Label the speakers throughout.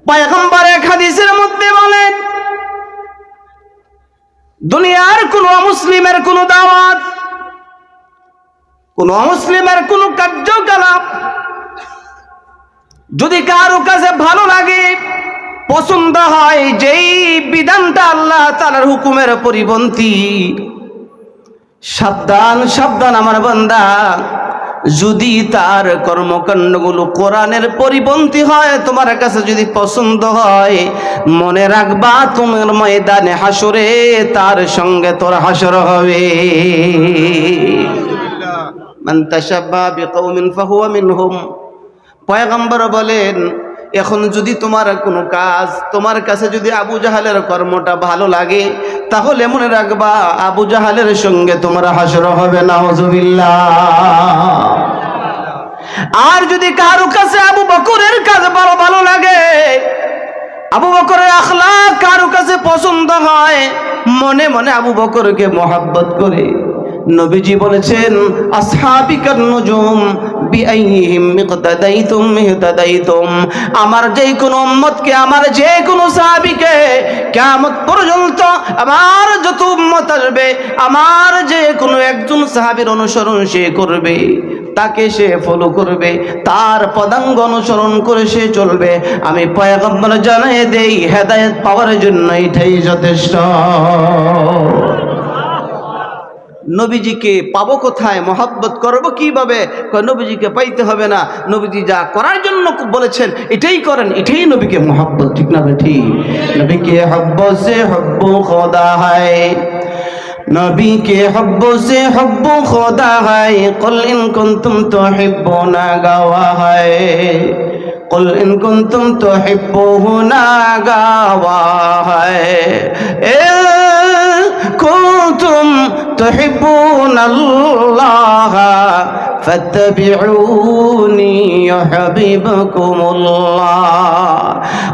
Speaker 1: পয়গম্বর এক হাদিসের মধ্যে বলেন, দুনিয়ার কোন মুসলিমের কোন দাওয়াত, কোন মুসলিমের কোন কার্যকলাপ যদি কারো কাছে ভালো লাগে, পছন্দ হয়, যেই বিধানটা আল্লাহ তাআলার হুকুমের পরিপন্থী, সাবধান সাবধান আমার বান্দা, যদি তার কর্মকাণ্ডগুলো কোরআনের পরিপন্থী হয়, তোমার কাছে যদি পছন্দ হয়, মনে রাখবা তোমার ময়দানে হাসরে তার সঙ্গে তোর হাসর হবে। মান তাশাব্বাহা বিকওমিন ফাহুয়া মিনহুম। পয়গম্বর বলেন, এখন যদি তোমার কোনো কাজ, তোমার কাছে যদি আবু জাহালের কর্মটা ভালো লাগে, তাহলে মনে রাখবা আবু জাহালের সঙ্গে তোমার হাসর হবে। নাউজুবিল্লাহ। আর যদি কারো কাছে আবু বকরের কাজ বড় ভালো লাগে, আবু বকরের আখলাক কারো কাছে পছন্দ হয়, মনে মনে আবু বকরকে মহব্বত করে, নবীজি বলেছেন, আসহাবিকান নুজুম বিআইহিম ইকতাদাইতুম ইহতাদাইতুম। আমার যে কোনো উম্মতকে, আমার যে কোনো সাহাবীকে কিয়ামত পর্যন্ত আমার যত উম্মত আসবে, আমার যে কোনো একজন সাহাবীর অনুসরণ সে করবে, তাকে সে ফলো করবে, তার পদাঙ্গ অনুসরণ করে সে চলবে। আমি পয়গম্বর জানিয়ে দেই, হেদায়েত পাওয়ার জন্য এটাই যথেষ্ট। নবীজিকে পাবো কোথায়, মহব্বত করবো কিভাবে? নবীজিকে পাইতে হবে না, নবীজি যা করার জন্য বলেছেন এটাই করেন, এটাই নবীকে মহব্বত। ঠিক না ঠিক? নবীকে হব্বো সে হব্বো খোদা হয়, নবী के हब्बों से हब्बो खुदा है। कुल इन कुंतुम तुहिब्बुना गावा है, कुल इन कुंतुम तुहिब्बुना गावा है। कुंतुम तुहिब्बुना अल्लाह फत्तबिऊनी युहब्बिबकुमुल्लाह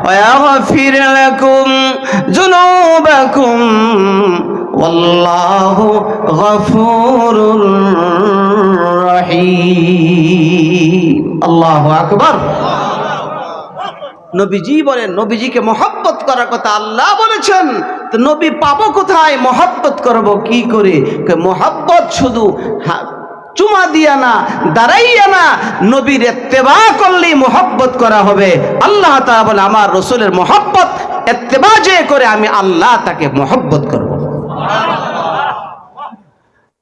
Speaker 1: व यगफिर लकुम जुनूबकुम वल्लाहु गफूरुर रहीम। अल्लाहु আকবার। নবীজি বলেন, নবীজিকে মহব্বত করার কথা আল্লাহ বলেছেন, তো নবী পাবো কোথায়, মহব্বত করব কি করে? মহব্বত শুধু চুমা দিয়া না, দাঁড়াইয়া না, নবীর ইত্তেবা করলেই মহব্বত করা হবে। আল্লাহ তাআলা বলে, আমার রাসূলের মহব্বত ইত্তেবা যে করে, আমি আল্লাহ তাকে মহব্বত করব।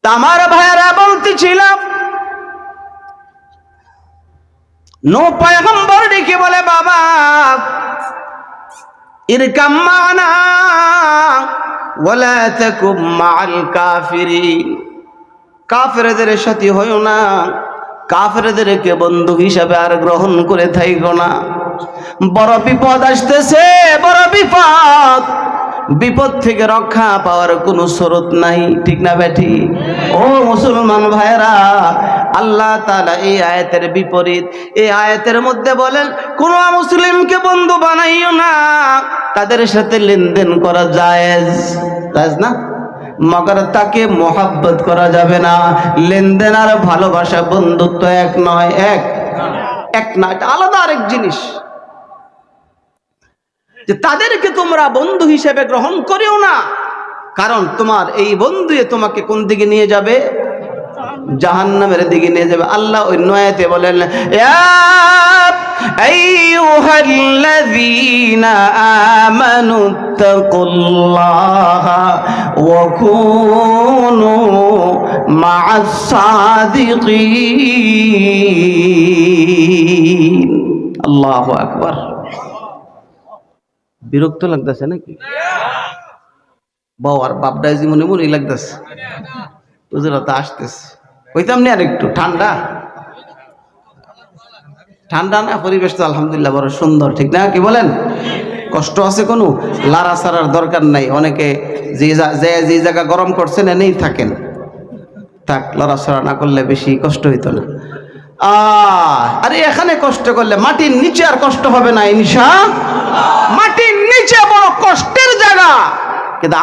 Speaker 1: আমার ভাইরা বলতেছিলাম, নো পয়গম্বর ডেকে বলে, বাবা ইরকাম মানা ওয়ালা তাকুম মাআল কাফিরিন। কাফেরদের সাথী হইও না, কাফেরদেরকে বন্ধু হিসাবে আর গ্রহণ করে থাইকো না। বড় বিপদ আসতেছে, বড় বিপদ। বিপদ থেকে রক্ষা পাওয়ার কোনো স্রোত নাই। ঠিক না বেঠি? ও মুসলমান ভাইরা, আল্লাহ তাআলা এই আয়াতের বিপরীত, এই আয়াতের মধ্যে বলেন, কোন মুসলিমকে বন্ধু বানাইও না, তাদের সাথে লেনদেন করা জায়েজ, জায়েজ না, মগর তাকে মোহাব্বত করা যাবে না। লেনদেন আর ভালোবাসা, বন্ধুত্ব এক নয়, এক না, এটা আলাদা আরেক জিনিস। যে তাদেরকে তোমরা বন্ধু হিসেবে গ্রহণ করিও না, কারণ তোমার এই বন্ধু তোমাকে কোন দিকে নিয়ে যাবে? জাহান্নামের দিকে নিয়ে যাবে। আল্লাহ অন্য আয়াতে বলেন, ইয়া আইয়ুহাল্লাযীনা আমানু তাকুল্লাহা ওয়া কুনু মা'আস সাদিকিন। আল্লাহু আকবার। বিরক্ত লাগতেছে নাকি? বাবার বাপডাই জীবনে মনে লাগতেছে, বুঝতে আসতেছে। কইতাম না আর একটু ঠান্ডা ঠান্ডা না, পরিবেশ তো আলহামদুলিল্লাহ বড় সুন্দর। ঠিক না? কি বলেন? কষ্ট আছে কোনো? লাড়া ছাড়ার দরকার নাই। অনেকে যে জায়গা গরম করছেন এনেই থাকেন, থাক, লড়া ছড়া না করলে বেশি কষ্ট হইতো না। আরে এখানে কষ্ট করলে মাটির নিচে আর কষ্ট হবে না ইনশাআল্লাহ। মাটির নিচে বড় কষ্টের জায়গা, কিন্তু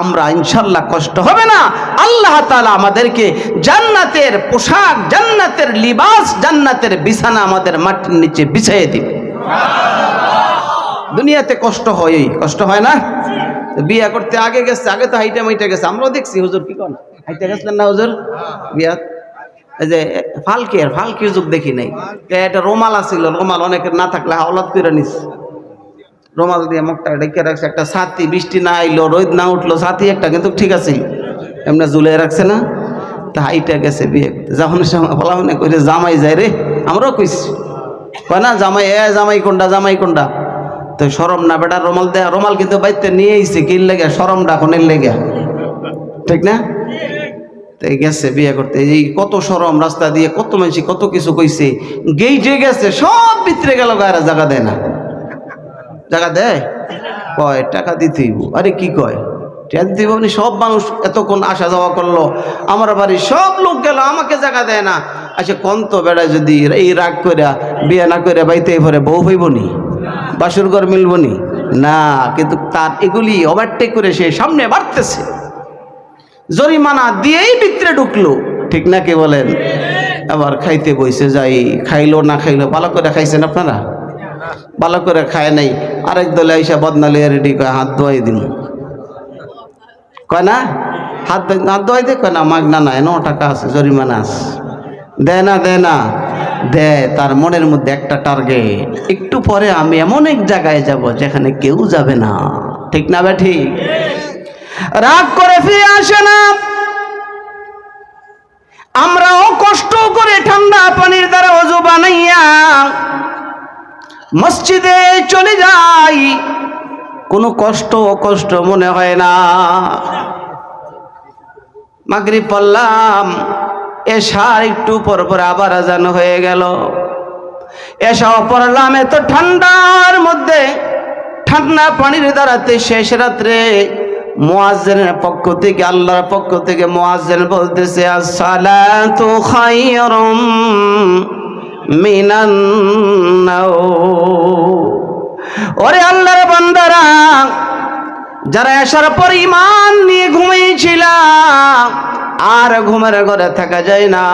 Speaker 1: আমরা ইনশাআল্লাহ কষ্ট হবে না। আল্লাহ তাআলা আমাদেরকে জান্নাতের পোশাক, জান্নাতের লিবাস, জান্নাতের বিছানা আমাদের মাটির নিচে বিছাইয়ে দিবে। দুনিয়াতে কষ্ট হয়, কষ্ট হয় না? বিয়া করতে আগে গেছে, আগে তো হাইটা মাইটা গেছে, আমরাও দেখছি। হুজুর কি কন, হাইটা গেছিলেন না হুজুর বিয়া? এই যে ফালকির যুগ দেখি নাই। একটা রোমাল আছিল, রোমাল অনেকের না থাকলে হাওলাত করে নিস, রোমাল দিয়ে মুখটা ডেকে রাখছে। একটা ছাতি, বৃষ্টি না আইলো, রোদ না উঠলো, ছাতি একটা কিন্তু ঠিক আছে, এমনি ঝুলে রাখছে না। তা হাইটা গেছে বিয়ে, যখন বলা মনে করে জামাই যায় রে, আমরাও কইছি, কয় না জামাই, জামাই কোনটা, জামাই কোনটা? তো শরম না বেটা, রোমাল দেয়া, রোমাল কিন্তু বাইতে নিয়ে আইছে কিল লেগে, শরমটা কোনের লেগে, ঠিক না? তাই গেছে বিয়ে করতে, এই কত শরম, রাস্তা দিয়ে কত মানুষ কত কিছু কইছে, গেইটে গেছে, সব ভিতরে গেল, গায়ের জায়গা দেয় না। জায়গা দেয়? কয় টাকা দিতেই। আরে কি কয় টাকা দিতে হবে? সব মানুষ এতক্ষণ আসা যাওয়া করলো, আমার বাড়ির সব লোক গেল, আমাকে জায়গা দেয় না। আচ্ছা কোন তো বেড়ায় যদি এই রাগ করে বিয়ে না করে বাইতে ভরে বউ হইব নি, বাসুর ঘর মিলব নি না? কিন্তু তার এগুলি ওভারটেক করে সে সামনে বাড়তেছে, জরিমানা দিয়েই ভিতরে ঢুকলো, ঠিক না? কে বলেন? আবার খাইতে বইছে, যাই খাইলো না খাইলো, ভালো করে খাইছেন আপনারা? ভালো করে খায় নাই, আরেক দলে আইসা বদনালে রেডি কয় হাত ধোয়াই দিন, কয় না হাত ধোয়াই দে, কয় না মাগনা না, 9 টাকা আছে, জরিমানা আছে, দেয় না, দেয় না, দেয়। তার মনের মধ্যে একটা টার্গেট, একটু পরে আমি এমন এক জায়গায় যাব যেখানে কেউ যাবে না, ঠিক না বে ঠিক? রাগ করে ফিরে আসে না। আমরাও কষ্ট করে ঠান্ডা পানির দ্বারা ওযু বানাইয়া মসজিদে চলে যাই, কোনো কষ্ট মনে হয় না। মাগরিব পড়লাম, এশার একটু পর পর আবার আজান হয়ে গেল, এশাও পড়লাম, এত ঠান্ডার মধ্যে ঠান্ডা পানির দ্বারাতে শেষ রাত্রে মুয়াজ্জিনের পক্ষ থেকে, আল্লাহর পক্ষ থেকে মুয়াজ্জিন বলতেছে, আসসালাতু খায়রুম মিনান নাওম। ওরে আল্লাহর বান্দারা, যারা এশার পর ঈমান নিয়ে ঘুমিয়েছিল, আর ঘুমের ঘরে থাকা যায় না।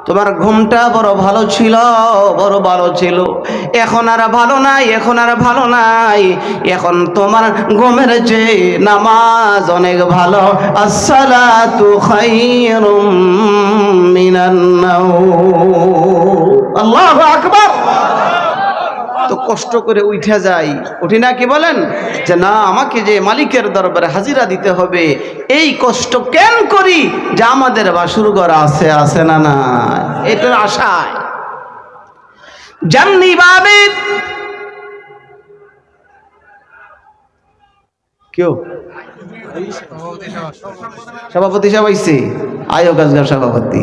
Speaker 1: তোমার ঘুমটা বড় ভালো ছিল, বড় ভালো ছিল, এখন আর ভালো নাই, এখন আর ভালো নাই, এখন তোমার ঘুমের চেয়ে নামাজ অনেক ভালো। আসসালাতু খায়রুম মিনান নাওম। আল্লাহু আকবার। তো কষ্ট করে উঠে যাই, উঠি না, কি বলেন? যে না, আমাকে যে মালিকের দরবারে হাজিরা দিতে হবে, এই কষ্ট কেন করি যে আমাদের বাসুর ঘর আছে না না, এটার আশায় জাননি ভাবে। কেউ সভাপতি সাহেব আইছে, আয়োগ আজগার সভাপতি,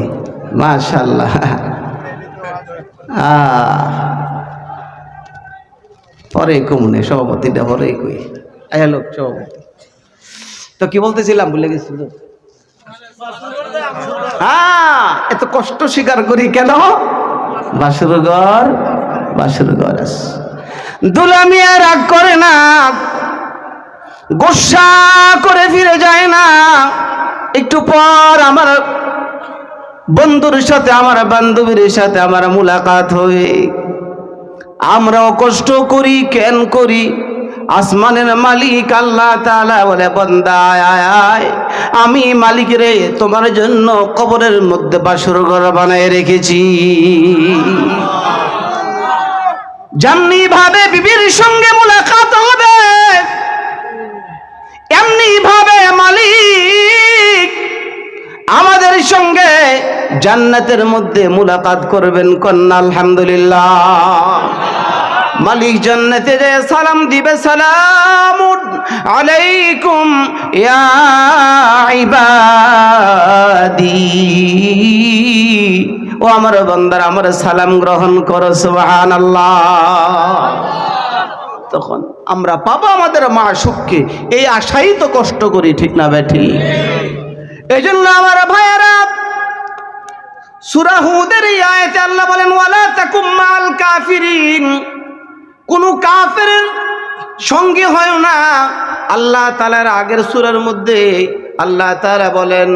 Speaker 1: মাশাআল্লাহ। পরে কমনে সভাপতিটা পরে কই, আয়া লোক সভাপতি। তো কি বলতেছিলাম, ভুলে গেছি। হ্যাঁ, এত কষ্ট স্বীকার করি কেন? বাসুর ঘর আছে। দুলামিয়া রাগ করে না, গোসা করে ফিরে যায় না। একটু পর আমার বন্ধুর সাথে, আমার বান্ধবীর সাথে আমার মুলাকাত হয়ে, আমরাও কষ্ট করি কেন করি? আসমানের মালিক আল্লাহ তাআলা বলে, বান্দা আয়, আমি মালিক রে তোমার জন্য কবরের মধ্যে বাসর ঘর বানায় রেখেছি। যেমনি ভাবে বিবির সঙ্গে মুলাকাত হবে, এমনি ভাবে মালিক আমাদের সঙ্গে জান্নাতের মধ্যে মুলাকাত করবেন। কন্যা আলহামদুলিল্লাহ। মালিক জান্নাতে যে সালাম দিবে, সালামুন আলাইকুম ইয়া ইবাদি, ও আমার বান্দারা আমার সালাম গ্রহণ করো, সুবহানাল্লাহ। তখন আমরা পাবো আমাদের মাশূককে, এই আশাই তো কষ্ট করি, ঠিক না বেঠি? এই জন্য আমার ভাইয়েরা, সূরা হুদের এই আয়াতে আল্লাহ বলেন, ওয়ালা তাকুম মাল কাফিরিন, কোন কাফেরের সঙ্গে হয় না। আল্লাহ তাআলার আগের সূরার মধ্যে আল্লাহ তাআলা বলেন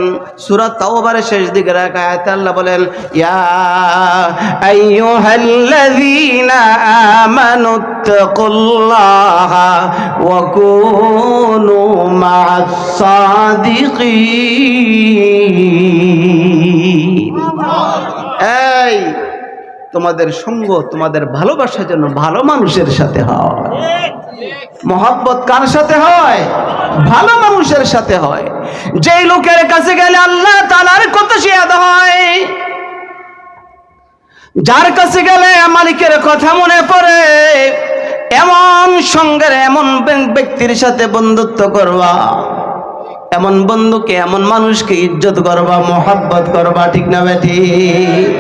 Speaker 1: সূরা তাওবার শেষ দিকের আয়াতে আল্লাহ বলেন ইয়া আইয়ুহাল্লাযীনা আমানুত্তাকুল্লাহা ওয়া কুনু মা'আস সাদিকিন। এই তোমাদের সঙ্গ তোমাদের ভালোবাসা যেন ভালো মানুষের সাথে হয়। মহব্বত কার সাথে হয়? ভালো মানুষের সাথে হয়। যেই লোকের কাছে গেলে আল্লাহ তাআলার কথা ইয়াদ হয়, যার কাছে গেলে মালিকের কথা মনে পড়ে, এমন সঙ্গের এমন ব্যক্তির সাথে বন্ধুত্ব করবা, এমন বন্ধুকে এমন মানুষকে ইজ্জত করবা, মহব্বত করবা, ঠিক না বেঠিক?